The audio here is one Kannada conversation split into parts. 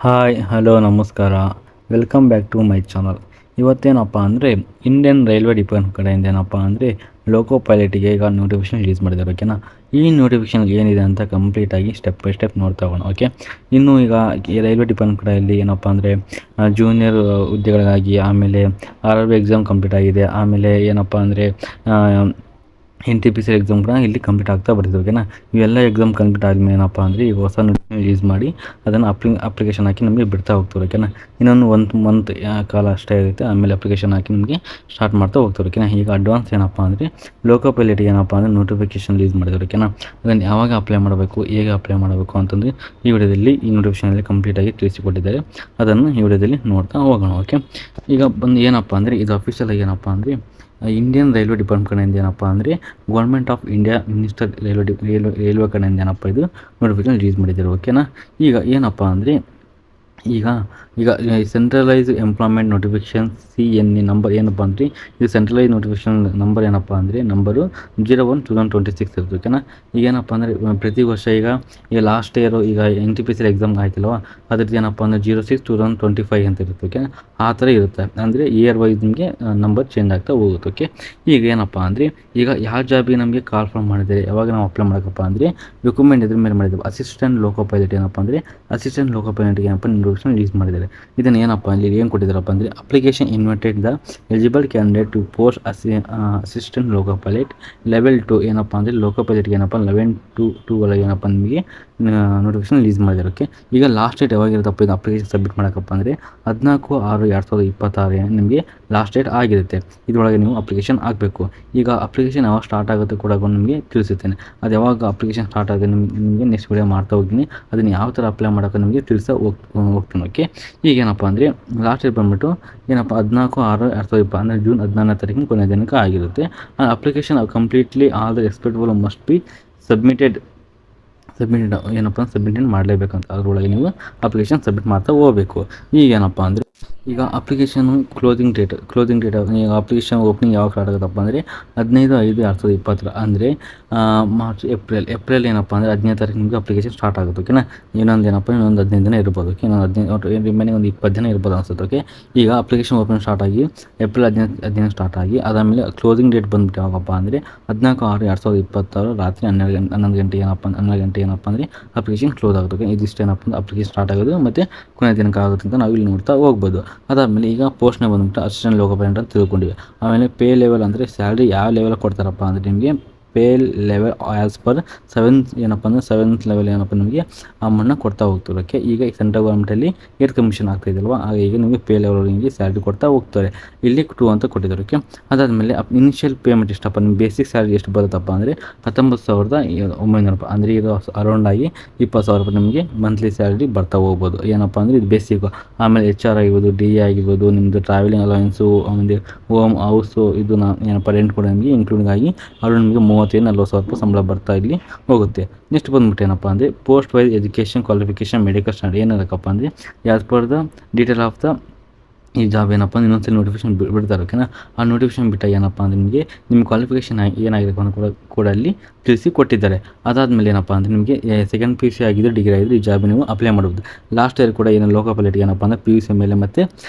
ಹಾಯ್ ಹಲೋ ನಮಸ್ಕಾರ. Welcome back to my channel. ಇವತ್ತೇನಪ್ಪ ಅಂದರೆ ಇಂಡಿಯನ್ ರೈಲ್ವೆ ಡಿಪಾರ್ಟ್ಮೆಂಟ್ ಕಡೆಯಿಂದ ಏನಪ್ಪ ಅಂದರೆ ಲೋಕೋ ಪೈಲಟಿಗೆ ಈಗ ನೋಟಿಫಿಕೇಶನ್ ರಿಲೀಸ್ ಮಾಡಿದ್ದಾರೆ. ಓಕೆನಾ, ಈ ನೋಟಿಫಿಕೇಶನ್ ಏನಿದೆ ಅಂತ ಕಂಪ್ಲೀಟಾಗಿ ಸ್ಟೆಪ್ ಬೈ ಸ್ಟೆಪ್ ನೋಡ್ತಾ ಹೋಗೋಣ. ಓಕೆ, ಇನ್ನು ಈಗ ಈ ರೈಲ್ವೆ ಡಿಪಾರ್ಟ್ಮೆಂಟ್ ಕಡೆಯಲ್ಲಿ ಏನಪ್ಪ ಅಂದರೆ ಜೂನಿಯರ್ ಹುದ್ದೆಗಳಿಗಾಗಿ, ಆಮೇಲೆ RRB ಎಕ್ಸಾಮ್ ಕಂಪ್ಲೀಟ್ ಆಗಿದೆ. ಆಮೇಲೆ ಏನಪ್ಪ ಅಂದರೆ NTPC ಎಕ್ಸಾಮ್ ಕೂಡ ಇಲ್ಲಿ ಕಂಪ್ಲೀಟ್ ಆಗ್ತಾ ಬರ್ತಿದೆ. ಓಕೆನಾ, ಇವೆಲ್ಲ ಎಕ್ಸಾಮ್ ಕಂಪ್ಲೀಟ್ ಆದಮೇಲೆ ಏನಪ್ಪ ಅಂದರೆ ಈಗ ಹೊಸ ರಿಲೀಸ್ ಮಾಡಿ ಅದನ್ನು ಅಪ್ಲಿಕೇಶನ್ ಹಾಕಿ ನಮಗೆ ಬಿಡ್ತಾ ಹೋಗ್ತಾರೆ. ಓಕೆನಾ, ಇನ್ನೊಂದು 1 ಮಂತ್ ಕಾಲ ಅಷ್ಟೇ ಆಗುತ್ತೆ. ಆಮೇಲೆ ಅಪ್ಲಿಕೇಶನ್ ಹಾಕಿ ನಿಮಗೆ ಸ್ಟಾರ್ಟ್ ಮಾಡ್ತಾ ಹೋಗ್ತಾರೆ. ಓಕೆನಾ, ಈಗ ಅಡ್ವಾನ್ಸ್ ಏನಪ್ಪ ಅಂದರೆ ಲೋಕೋ ಪೈಲಟಿಗೆ ಏನಪ್ಪ ಅಂದರೆ ನೋಟಿಫಿಕೇಶನ್ ರಿಲೀಸ್ ಮಾಡಿದ್ದಾರೆ. ಓಕೆನಾ, ಅದನ್ನು ಯಾವಾಗ ಅಪ್ಲೈ ಮಾಡಬೇಕು, ಹೇಗೆ ಅಪ್ಲೈ ಮಾಡಬೇಕು ಅಂತಂದರೆ ಈ ವಿಡಿಯೋದಲ್ಲಿ ಈ ನೋಟಿಫಿಕೇಶನಲ್ಲಿ ಕಂಪ್ಲೀಟಾಗಿ ತಿಳಿಸಿಕೊಟ್ಟಿದ್ದಾರೆ. ಅದನ್ನು ಈ ವಿಡಿಯೋದಲ್ಲಿ ನೋಡ್ತಾ ಹೋಗೋಣ. ಓಕೆ, ಈಗ ಬಂದು ಏನಪ್ಪ ಅಂದರೆ ಇದು ಅಫಿಷಿಯಲ್ ಆಗಿ ಏನಪ್ಪ ಅಂದರೆ ಇಂಡಿಯನ್ ರೈಲ್ವೆ ಡಿಪಾರ್ಟ್ಮೆಂಟ್ ಕಡೆಯಿಂದ ಏನಪ್ಪ ಅಂದರೆ government of India minister railway ಕಡೆಯಿಂದ ಏನಪ್ಪ ಇದು ನೋಟಿಫಿಕೇಶನ್ ರಿಲೀಸ್ ಮಾಡಿದ್ದಾರೆ. ಓಕೆನಾ, ಈಗ ಏನಪ್ಪ ಅಂದರೆ ಈಗ ಈಗ centralise employment notification CNE number ಏನಪ್ಪ ಅಂದರೆ ಇದು ಸೆಂಟ್ರಲೈಸ್ ನೋಟಿಫಿಕೇಶನ್ ನಂಬರ್ ಏನಪ್ಪ ಅಂದರೆ ನಂಬರು 01/2026 ಇರುತ್ತೆ. ಓಕೆನಾ, ಈಗ ಏನಪ್ಪ ಅಂದರೆ ಪ್ರತಿ ವರ್ಷ ಈಗ ಲಾಸ್ಟ್ ಇಯರು ಈಗ NTPC ಎಕ್ಸಾಮ್ ಆಯ್ತಲ್ವ, ಅದ್ರದ್ದು ಏನಪ್ಪ ಅಂದರೆ 06/2025 ಅಂತ ಇರುತ್ತೆ. ಓಕೆ, ಆ ಥರ ಇರುತ್ತೆ. ಅಂದರೆ ಇಯರ್ ವೈಸ್ ನಿಮಗೆ ನಂಬರ್ ಚೇಂಜ್ ಆಗ್ತಾ ಹೋಗುತ್ತೆ. ಓಕೆ, ಈಗ ಏನಪ್ಪ ಅಂದರೆ ಈಗ ಯಾವ ಜಾಬಿಗೆ ನಮಗೆ ಕಾಲ್ ಫಾರ್ಮ್ ಮಾಡಿದ್ದಾರೆ, ಯಾವಾಗ ನಾವು ಅಪ್ಲೈ ಮಾಡೋಕ್ಕಪ್ಪ ಅಂದರೆ ಡಾಕ್ಯುಮೆಂಟ್ ಇದ್ರ ಮೇಲೆ ಮಾಡಿದ್ದೇವೆ. ಅಸಿಸ್ಟೆಂಟ್ ಲೋಕೋ ಪೈಲಟ್ ಏನಪ್ಪ ಅಂದರೆ ಅಸಿಸ್ಟೆಂಟ್ ಲೋಕೋ ಪೈಲಟ್ಗೆ ಏನಪ್ಪ ನೋಟಿಫಿಕೇಶನ್ ರಿಲೀಸ್ ಮಾಡಿದ್ದಾರೆ. ಇದನ್ನು ಏನಪ್ಪ ಇಲ್ಲಿ ಏನು ಕೊಟ್ಟಿದ್ದಾರಪ್ಪ ಅಂದರೆ application invited the eligible candidate to post assistant loco pilot level 2 ಏನಪ್ಪ ಅಂದರೆ ಲೋಕೋ ಪೈಲಟ್ಗೆ ಏನಪ್ಪ 11/2 ಒಳಗೆ ಏನಪ್ಪ ನಿಮಗೆ ನೋಟಿಫಿಕೇಶನ್ ರಿಲೀಸ್ ಮಾಡಿದ್ದಾರೆ. ಓಕೆ, ಈಗ ಲಾಸ್ಟ್ ಡೇಟ್ ಯಾವಾಗಿರುತ್ತಪ್ಪ ಇದು ಅಪ್ಲಿಕೇಶನ್ ಸಬ್ಮಿಟ್ ಮಾಡೋಕ್ಕಪ್ಪ ಅಂದರೆ 14/6/2026 ನಿಮಗೆ ಲಾಸ್ಟ್ ಡೇಟ್ ಆಗಿರುತ್ತೆ. ಇದರೊಳಗೆ ನೀವು ಅಪ್ಲಿಕೇಶನ್ ಹಾಕಬೇಕು. ಈಗ ಅಪ್ಲಿಕೇಶನ್ ಯಾವಾಗ ಸ್ಟಾರ್ಟ್ ಆಗುತ್ತೆ ಕೂಡ ನಿಮಗೆ ತಿಳಿಸುತ್ತೇನೆ. ಅದು ಯಾವಾಗ ಅಪ್ಲಿಕೇಶನ್ ಸ್ಟಾರ್ಟ್ ಆಗುತ್ತೆ ನಿಮಗೆ ನೆಕ್ಸ್ಟ್ ವಿಡಿಯೋ ಮಾಡ್ತಾ ಹೋಗ್ತೀನಿ. ಅದನ್ನು ಯಾವ ಥರ ಅಪ್ಲೈ ಮಾಡೋಕ್ಕೆ ನಿಮಗೆ ತಿಳಿಸ್ತಾ ಹೋಗ್ತೀನಿ. ಓಕೆ, ಈಗೇನಪ್ಪ ಅಂದರೆ ಲಾಸ್ಟ್ ಡೇಟ್ ಬಂದುಬಿಟ್ಟು ಏನಪ್ಪ 14/6/2020 ಅಂದರೆ ಜೂನ್ 14ನೇ ತಾರೀಕಿನ ಕೊನೆಯ ದಿನಕ್ಕೆ ಆಗಿರುತ್ತೆ. Application completely all the expectable must be submitted ಏನಪ್ಪ ಸಬ್ಮಿಟೆಡ್ ಮಾಡಲೇಬೇಕಂತ. ಅದರೊಳಗೆ ನೀವು ಅಪ್ಲಿಕೇಶನ್ ಸಬ್ಮಿಟ್ ಮಾಡ್ತಾ ಹೋಗಬೇಕು. ಈಗೇನಪ್ಪ ಅಂದರೆ ಈಗ ಅಪ್ಲಿಕೇಶನು ಕ್ಲೋಸಿಂಗ್ ಡೇಟ್ ಈಗ ಅಪ್ಲಿಕೇಶನ್ ಓಪನಿಂಗ್ ಯಾವಾಗ ಸ್ಟಾರ್ಟ್ ಆಗುತ್ತಪ್ಪ ಅಂದರೆ 15/5/2020 ಅಂದರೆ ಮಾರ್ಚ್ ಏಪ್ರಿಲ್ ಏನಪ್ಪ ಅಂದರೆ 15ನೇ ತಾರೀಕು ನಿಮಗೆ ಅಪ್ಲಿಕೇಶನ್ ಸ್ಟಾರ್ಟ್ ಆಗುತ್ತೆ. ಓಕೆನಾ, ಇನ್ನೊಂದು 15 ದಿನ ಇರ್ಬೋದು. ಓಕೆ, ರಿಮೈನಿಂಗ್ ಒಂದು 20 ದಿನ ಇರ್ಬೋದು ಅನ್ಸುತ್ತೆ. ಓಕೆ, ಈಗ ಅಪ್ಲಿಕೇಶನ್ ಓಪನಿಂಗ್ ಸ್ಟಾರ್ಟ್ ಆಗಿ ಏಪ್ರಿಲ್ 15 ಸ್ಟಾರ್ಟ್ ಆಗಿ ಅದಾದಮೇಲೆ ಕ್ಲೋಸಿಂಗ್ ಡೇಟ್ ಬಂದುಬಿಟ್ಟು ಯಾವಾಗಪ್ಪ ಅಂದರೆ 14/6/2026 ರಾತ್ರಿ 12 ಗಂಟೆ ಏನಪ್ಪ ಅಂದರೆ ಅಪ್ಲಿಕೇಶನ್ ಕ್ಲೋಸ್ ಆಗುತ್ತೆ. ಓಕೆ, ಇದಿಷ್ಟು ಏನಪ್ಪ ಅಂದರೆ ಅಪ್ಲಿಕೇಶನ್ ಸ್ಟಾರ್ಟ್ ಆಗೋದು ಮತ್ತು ಕೊನೆಯ ದಿನಕ್ಕೆ ಆಗುತ್ತೆ ಅಂತ ನಾವು ಇಲ್ಲಿ ನೋಡ್ತಾ ಹೋಗ್ಬೋದು. ಅದಾದಮೇಲೆ ಈಗ ಪೋಸ್ಟ್ನೇ ಬಂದುಬಿಟ್ಟು ಅಸಿಸ್ಟೆಂಟ್ ಲೋಕೋ ಪೈಲಟ್ ಅಂತ ತಿಳ್ಕೊಂಡಿವಿ. ಆಮೇಲೆ ಪೇ ಲೆವೆಲ್ ಅಂದರೆ ಸ್ಯಾಲ್ರಿ ಯಾವ ಲೆವೆಲ್ ಕೊಡ್ತಾರಪ್ಪ ಅಂದರೆ ನಿಮಗೆ pay level as per 7th level ಏನಪ್ಪ ನಿಮಗೆ ಅಮೌಂಟ್ನ ಕೊಡ್ತಾ ಹೋಗ್ತಾರೆ. ಓಕೆ, ಈಗ ಸೆಂಟ್ರಲ್ ಗೌರ್ಮೆಂಟಲ್ಲಿ 8 ಕಮಿಷನ್ ಆಗ್ತಾಯಿದ್ದಲ್ವ, ಹಾಗೆ ಈಗ ನಿಮಗೆ ಪೇ ಲೆವೆಲ್ ನಿಮಗೆ ಸ್ಯಾಲ್ರಿ ಕೊಡ್ತಾ ಹೋಗ್ತಾರೆ. ಇಲ್ಲಿ 2 ಅಂತ ಕೊಟ್ಟಿದ್ದಾರೆ. ಓಕೆ, ಅದಾದಮೇಲೆ ಇನಿಷಿಯಲ್ ಪೇಮೆಂಟ್ ಎಷ್ಟಪ್ಪ ನಿಮ್ಮ ಬೇಸಿಕ್ ಸ್ಯಾಲ್ರಿ ಎಷ್ಟು ಬರುತ್ತಪ್ಪ ಅಂದರೆ 19,900 ರೂಪಾಯಿ. ಅಂದರೆ ಇದು ಅರೌಂಡ್ ಆಗಿ 20,000 ರೂಪಾಯಿ ನಿಮಗೆ ಮಂತ್ಲಿ ಸ್ಯಾಲ್ರಿ ಬರ್ತಾ ಹೋಗ್ಬೋದು. ಏನಪ್ಪ ಅಂದರೆ ಇದು ಬೇಸಿಕ್. ಆಮೇಲೆ HR ಆಗಿರ್ಬೋದು, DA ಆಗಿರ್ಬೋದು, ನಿಮ್ಮದು ಟ್ರಾವೆಲಿಂಗ್ ಅಲವೆನ್ಸು, ಆಮೇಲೆ ಹೋಮ್ ಹೌಸು ಇದು ಏನಪ್ಪ ರೆಂಟ್ ಕೂಡ ನಿಮಗೆ ಇನ್ಕ್ಲೂಡಿಂಗ್ ಆಗಿ ಅವರು ನಿಮಗೆ 30,000-40,000 ರೂಪಾಯಿ ಸಂಬಳ ಬರ್ತಾ ಇಲ್ಲಿ ಹೋಗುತ್ತೆ. ನೆಕ್ಸ್ಟ್ ಬಂದುಬಿಟ್ಟು ಏನಪ್ಪ ಅಂದರೆ post wise education qualification medical standard ಏನಿರಬೇಕಪ್ಪ ಅಂದರೆ as per the detail of the ಈ ಜಾಬ್ ಏನಪ್ಪ ಅಂದರೆ ಇನ್ನೊಂದ್ಸಲ ನೋಟಿಫಿಕೇಶನ್ ಬಿಡ್ತಾರೆ. ಓಕೆನಾ, ಆ ನೋಟಿಫಿಕೇಶನ್ ಬಿಟ್ಟಾಗ ಏನಪ್ಪ ಅಂದರೆ ನಿಮಗೆ ನಿಮ್ಮ ಕ್ವಾಲಿಫಿಕೇಷನ್ ಏನಾಗಿರಬೇಕು ಅಂತ ಕೂಡ ಅಲ್ಲಿ ತಿಳಿಸಿ ಕೊಟ್ಟಿದ್ದಾರೆ. ಅದಾದಮೇಲೆ ಏನಪ್ಪ ಅಂದರೆ ನಿಮಗೆ ಸೆಕೆಂಡ್ PUC ಆಗಿದ್ದು ಡಿಗ್ರಿ ಆಗಿದ್ದು ಈ ಜಾಬ್ ನೀವು ಅಪ್ಲೈ ಮಾಡ್ಬೋದು. ಲಾಸ್ಟ್ ಇಯರ್ ಕೂಡ ಏನು ಲೋಕೋ ಪೈಲಟ್ಗೆ ಏನಪ್ಪ ಅಂದರೆ PUC ಮೇಲೆ ಮತ್ತು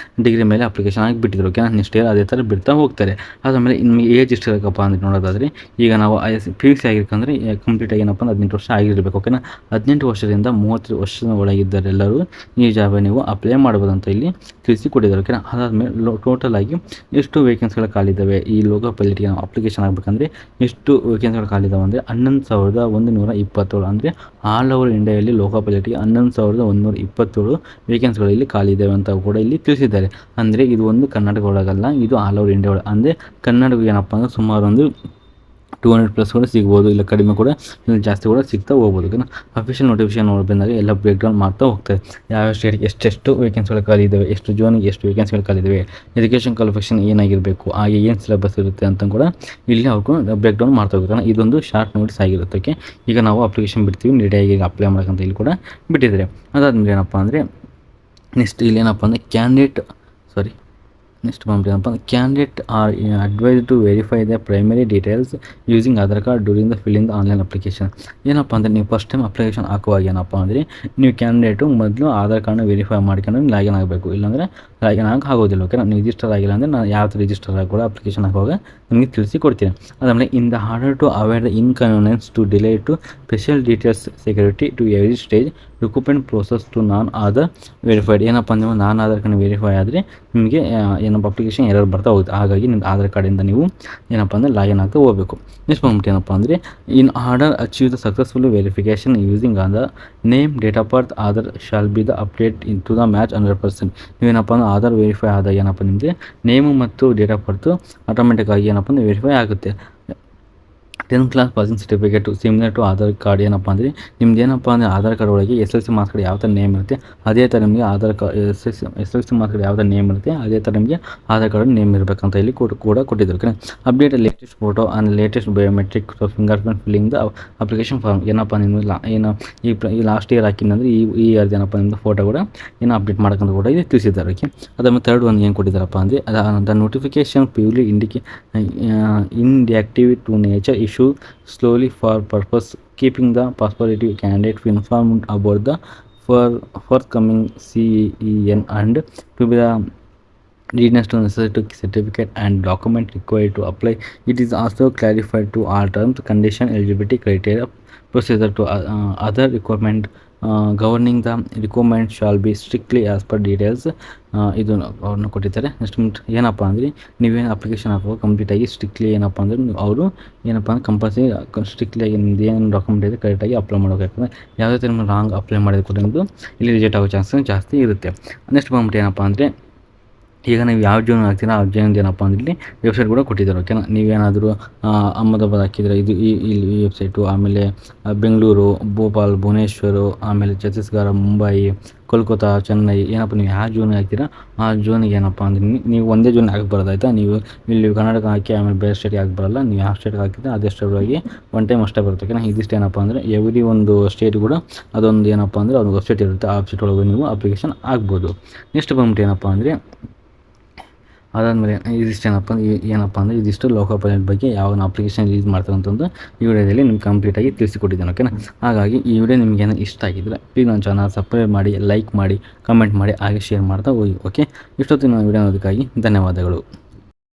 ಡಿಗ್ರಿ ಮೇಲೆ ಅಪ್ಲಿಕೇಶನ್ ಆಗಿ ಬಿಟ್ಟಿದ್ರು. ಓಕೆನಾ, ನೆಕ್ಸ್ಟ್ ಇಯರ್ ಅದೇ ಥರ ಬಿಡ್ತಾ ಹೋಗ್ತಾರೆ. ಅದಾದಮೇಲೆ ನಿಮಗೆ ಏಜ್ ಎಷ್ಟು ಇರಬೇಕಪ್ಪ ಅಂದರೆ ನೋಡೋದಾದರೆ ಈಗ ನಾವು PUC ಆಗಿರ್ಕಂದ್ರೆ ಕಂಪ್ಲೀಟಾಗಿ ಏನಪ್ಪ ಅಂದರೆ 18 ವರ್ಷ ಆಗಿರಬೇಕು. ಓಕೆನಾ, 18 ವರ್ಷದಿಂದ 30 ವರ್ಷದ ಒಳಗಿದ್ದರೆಲ್ಲರೂ ಈ ಜಾಬ್ ನೀವು ಅಪ್ಲೈ ಮಾಡ್ಬೋದು ಅಂತ ಇಲ್ಲಿ ತಿಳಿಸಿ ಕೊಟ್ಟಿದ್ದಾರೆ. ಓಕೆನಾ, ಅದಾದಮೇಲೆ ಟೋಟಲ್ ಆಗಿ ಎಷ್ಟು ವೇಕೆನ್ಸಿಗಳು ಖಾಲಿದ್ದಾವೆ ಈ ಲೋಕೋ ಪೈಲಟ್ಗೆ ನಾವು ಅಪ್ಲಿಕೇಶನ್ ಆಗಬೇಕಂದ್ರೆ ಎಷ್ಟು ವೇಕೆನ್ಸಿಗಳು ಖಾಲಿದ್ದಾವೆ ಅಂದರೆ 11,127. ಅಂದರೆ ಆಲ್ ಓವರ್ ಇಂಡಿಯಾದಲ್ಲಿ ಲೋಕೋ ಪೈಲಟ್ಗೆ 11,127 ವೇಕೆನ್ಸಿಗಳು ಇಲ್ಲಿ ಖಾಲಿ ಇದ್ದಾವೆ ಅಂತ ಕೂಡ ಇಲ್ಲಿ ತಿಳಿಸಿದ್ದಾರೆ. ಅಂದರೆ ಇದು ಒಂದು ಕರ್ನಾಟಕ ಒಳಗಲ್ಲ, ಇದು ಆಲ್ ಓವರ್ ಇಂಡಿಯಾ ಒಳಗೆ. ಅಂದರೆ ಕನ್ನಡ ಏನಪ್ಪ ಅಂದರೆ ಸುಮಾರು ಒಂದು 200+ ಕೂಡ ಸಿಗ್ಬೋದು, ಇಲ್ಲ ಕಡಿಮೆ ಕೂಡ ಇಲ್ಲ ಜಾಸ್ತಿ ಕೂಡ ಸಿಗ್ತಾ ಹೋಗ್ಬೋದು. ಓಕೆನಾ, ಅಫಿಷಿಯಲ್ ನೋಟಿಫಿಕೇಶನ್ ಬಂದಾಗ ಎಲ್ಲ ಬ್ರೇಕ್ ಡೌನ್ ಮಾಡ್ತಾ ಹೋಗ್ತಾರೆ. ಯಾವ ಸ್ಟೇಟ್ಗೆ ಎಷ್ಟೆಷ್ಟು ವೇಕೆನ್ಸಿಗಳು ಖಾಲಿ ಇದ್ದಾವೆ, ಎಷ್ಟು ಜೋನಿಗೆ ಎಷ್ಟು ವೇಕೆನ್ಸಿಗಳು ಖಾಲಿ ಇದ್ದಾವೆ, ಎಜುಕೇಷನ್ ಕ್ವಾಲಿಫಿಕೇಷನ್ ಏನಾಗಿರಬೇಕು, ಹಾಗೆ ಏನು ಸಿಲೆಬಸ್ ಇರುತ್ತೆ ಅಂತ ಕೂಡ ಇಲ್ಲಿ ಅವ್ರು ಬ್ರೇಕ್ ಡೌನ್ ಮಾಡ್ತಾ ಹೋಗ್ತಾರೆ. ಇದೊಂದು ಶಾರ್ಟ್ ನೋಟಿಸ್ ಆಗಿರುತ್ತೆ. ಓಕೆ, ಈಗ ನಾವು ಅಪ್ಲಿಕೇಶನ್ ಬಿಡ್ತೀವಿ, ನೀಟಾಗಿ ಅಪ್ಲೈ ಮಾಡೋಕ್ಕಂತ ಇಲ್ಲಿ ಕೂಡ ಬಿಟ್ಟಿದ್ದಾರೆ. ಅದಾದಮೇಲೆ ಏನಪ್ಪ ಅಂದರೆ ನೆಕ್ಸ್ಟ್ ಇಲ್ಲಿ ಏನಪ್ಪ ಅಂದರೆ ನೆಕ್ಸ್ಟ್ ಬಂದ್ಬಿಟ್ಟು ಏನಪ್ಪ candidate are advised to verify the primary details using Aadhaar card during the filling the online application. ಏನಪ್ಪ ಅಂದರೆ ನೀವು ಫಸ್ಟ್ ಟೈಮ್ ಅಪ್ಲಿಕೇಶನ್ ಹಾಕುವಾಗ ಏನಪ್ಪ ಅಂದರೆ ನೀವು ಕ್ಯಾಂಡಿಡೇಟು ಮೊದಲು ಆಧಾರ್ ಕಾರ್ಡ್ನ ವೆರಿಫೈ ಮಾಡ್ಕೊಂಡು ಲಾಗಿನ್ ಆಗಬೇಕು. ಇಲ್ಲಾಂದರೆ ಲಾಗಿನ್ ಆಗೋಕೆ ಆಗೋದಿಲ್ಲ. ಓಕೆನಾ, ನೀವು ರಿಜಿಸ್ಟರ್ ಆಗಿಲ್ಲ ಅಂದರೆ ನಾನು ಯಾವ ಥರ ರಿಜಿಸ್ಟರ್ ಆಗಿ ಕೂಡ ಅಪ್ಲಿಕೇಶನ್ ಹಾಕುವಾಗ ನಿಮಗೆ ತಿಳಿಸಿ ಕೊಡ್ತೀನಿ. ಅದಾದಮೇಲೆ in the order to avoid the inconvenience to delay to special details security to every stage recruitment process to non Aadhaar verified. ಏನಪ್ಪ ಅಂದರೆ ನಾನ್ ಆಧಾರ್ ಕಾರ್ಡ್ ವೆರಿಫೈ ಆದರೆ ನಿಮಗೆ ಏನಪ್ಪ ಅಪ್ಲಿಕೇಶನ್ ಎರರ್ ಬರ್ತಾ ಹೋಗುತ್ತೆ. ಹಾಗಾಗಿ ನಿಮ್ಮ ಆಧಾರ್ ಕಾರ್ಡಿಂದ ನೀವು ಏನಪ್ಪ ಅಂದರೆ ಲಾಗಿನ್ ಆಗ್ತಾ ಹೋಗಬೇಕು. ನೆಕ್ಸ್ಟ್ ಬಂದ್ಬಿಟ್ಟು ಏನಪ್ಪ ಅಂದರೆ in order achieve the successful verification using on the name date of birth Aadhaar shall be the update in to the match 100%. ನೀವೇನಪ್ಪ ಅಂದರೆ ಆಧಾರ್ ವೆರಿಫೈ ಆದಾಗ ಏನಪ್ಪ ನಿಮಗೆ ನೇಮು ಮತ್ತು ಡೇಟ್ ಆಫ್ ಬರ್ತು ಆಟೋಮೆಟಿಕ್ ಆಗಿ ಏನಪ್ಪ ಅಂದರೆ ವೆರಿಫೈ ಆಗುತ್ತೆ. 10th class passing certificate similar to Aadhaar card. ಏನಪ್ಪ ಅಂದರೆ ನಿಮ್ದು ಏನಪ್ಪ ಅಂದರೆ ಆಧಾರ್ ಕಾರ್ಡ್ ಒಳಗೆ SSLC ಮಾರ್ಕ್ಸ್ ಕಾರ್ಡ್ ಯಾವ ಥರ ನೇಮ್ ಇರುತ್ತೆ ಅದೇ ಥರ ನಿಮಗೆ Aadhaar card SSLC marks card ಯಾವ ಥರ ನೇಮ್ ಇರುತ್ತೆ ಅದೇ ಥರ ನಿಮಗೆ ಆಧಾರ್ ಕಾರ್ಡ್ ನೇಮ್ ಇರಬೇಕಂತ ಇಲ್ಲಿ ಕೂಡ ಕೊಟ್ಟಿದ್ದಾರೆ. Update latest photo and latest biometric finger print filling the application form. ಏನಪ್ಪ ನೀವು ಏನು ಈ ಲಾಸ್ಟ್ ಇಯರ್ ಹಾಕಿನಂದರೆ ಈ ಇಯರ್ದು ಏನಪ್ಪ ನಿಮ್ಮದು ಫೋಟೋ ಕೂಡ ಏನು ಅಪ್ಡೇಟ್ ಮಾಡ್ಕೊಂಡು ಕೂಡ ಇದು ತಿಳಿಸಿದ್ದಾರೆ. ಓಕೆ, ಅದಾದ್ಮೇಲೆ ಥರ್ಡ್ ಒಂದು ಏನು ಕೊಟ್ಟಿದ್ದಾರಪ್ಪ ಅಂದರೆ the notification purely indeactive to nature issue slowly for purpose keeping the prospective candidate informed about the forthcoming CEN and to be the readiness to necessary certificate and document required to apply. It is also clarified to all terms, condition, eligibility criteria, procedure to other requirement governing the requirement shall be strictly as per details. ಇದು ಅವ್ರನ್ನ ಕೊಟ್ಟಿದ್ದಾರೆ. ನೆಕ್ಸ್ಟ್ ಏನಪ್ಪ ಅಂದರೆ ನೀವೇನು ಅಪ್ಲಿಕೇಶನ್ ಹಾಕುವಾಗ ಕಂಪ್ಲೀಟಾಗಿ ಸ್ಟ್ರಿಕ್ಟ್ಲಿ ಏನಪ್ಪ ಅಂದರೆ ಅವರು ಏನಪ್ಪ ಅಂದರೆ ಕಂಪಲ್ಸರಿ ಸ್ಟ್ರಿಕ್ಟ್ಲಿಯಾಗಿ ನಿಮ್ದು ಏನು ಡಾಕ್ಯುಮೆಂಟ್ ಇದೆ ಕರೆಕ್ಟಾಗಿ ಅಪ್ಲೈ ಮಾಡಬೇಕಾಗ್ತದೆ. ಯಾವುದೇ ಥರ ನಿಮ್ಗೆ ರಾಂಗ್ ಅಪ್ಲೈ ಮಾಡಿದ ಕೂಡ ನಿಮ್ಮದು ಇಲ್ಲಿ ರಿಜೆಕ್ಟ್ ಆಗೋ ಚಾನ್ಸಸ್ ಜಾಸ್ತಿ ಇರುತ್ತೆ. ನೆಕ್ಸ್ಟ್ ಬಂದ್ಬಿಟ್ಟು ಏನಪ್ಪ ಅಂದರೆ ಈಗ ನೀವು ಯಾವ ಜೋನ್ ಹಾಕ್ತೀರಾ ಆ ಜೋನ್ದು ಏನಪ್ಪ ಅಂದರೆ ಇಲ್ಲಿ ವೆಬ್ಸೈಟ್ ಕೂಡ ಕೊಟ್ಟಿದ್ದಾರೆ. ಓಕೆನಾ, ನೀವೇನಾದರೂ ಅಹಮದಾಬಾದ್ ಹಾಕಿದರೆ ಇದು ಈ ವೆಬ್ಸೈಟು, ಆಮೇಲೆ ಬೆಂಗಳೂರು, ಭೋಪಾಲ್, ಭುವನೇಶ್ವರ, ಆಮೇಲೆ ಛತ್ತೀಸ್ಗಢ, ಮುಂಬೈ, ಕೋಲ್ಕತ್ತಾ, ಚೆನ್ನೈ, ಏನಪ್ಪ ನೀವು ಯಾವ ಜೋನ್ ಹಾಕ್ತೀರಾ ಆ ಜೋನಿಗೆ ಏನಪ್ಪ ಅಂದರೆ ನೀವು ಒಂದೇ ಜೋನ್ ಹಾಕಿ ಬರೋದಾಯ್ತಾ. ನೀವು ಇಲ್ಲಿ ಕರ್ನಾಟಕ ಹಾಕಿ ಆಮೇಲೆ ಬೇರೆ ಸ್ಟೇಟ್ಗೆ ಹಾಕಿ ಬರೋಲ್ಲ. ನೀವು ಯಾವ ಸ್ಟೇಟ್ಗೆ ಹಾಕಿದ್ರೆ ಅದೇ ಸ್ಟೇಟ್ಗೆ ಒನ್ ಟೈಮ್ ಅಷ್ಟೇ ಬರುತ್ತೆ. ಓಕೆನಾ, ಇದಿಷ್ಟು ಏನಪ್ಪ ಅಂದರೆ ಎವ್ರಿ ಒಂದು ಸ್ಟೇಟ್ ಕೂಡ ಅದೊಂದು ಏನಪ್ಪ ಅಂದರೆ ಒಂದು ವೆಬ್ಸೈಟ್ ಇರುತ್ತೆ. ಆ ವೆಬ್ಸೈಟ್ ಒಳಗೆ ನೀವು ಅಪ್ಲಿಕೇಶನ್ ಆಗ್ಬೋದು. ನೆಕ್ಸ್ಟ್ ಬಂದ್ಬಿಟ್ಟು ಏನಪ್ಪ ಅಂದರೆ ಅದಾದಮೇಲೆ ಇದಿಷ್ಟು ಏನಪ್ಪ ಅಂದರೆ ಇದಿಷ್ಟು ಲೋಕೋ ಪೈಲಟ್ ಬಗ್ಗೆ ಯಾವ ಅಪ್ಲಿಕೇಶನ್ ಯೂಸ್ ಮಾಡ್ತಾರೆ ಅಂತಂದು ಈ ವಿಡಿಯೋದಲ್ಲಿ ನಿಮ್ಗೆ ಕಂಪ್ಲೀಟಾಗಿ ತಿಳಿಸಿಕೊಟ್ಟಿದ್ದೇನೆ. ಓಕೆನಾ, ಹಾಗಾಗಿ ಈ ವಿಡಿಯೋ ನಿಮಗೇನೋ ಇಷ್ಟ ಆಗಿದ್ದರೆ ಪ್ಲೀಸ್ ನನ್ನ ಚಾನಲ್ ಸಬ್ಸ್ಕ್ರೈಬ್ ಮಾಡಿ, ಲೈಕ್ ಮಾಡಿ, ಕಮೆಂಟ್ ಮಾಡಿ, ಹಾಗೆ ಶೇರ್ ಮಾಡ್ತಾ ಹೋಗಿ. ಓಕೆ, ಇಷ್ಟೊತ್ತಿನ ವಿಡಿಯೋ ನೋಡೋದಕ್ಕಾಗಿ ಧನ್ಯವಾದಗಳು.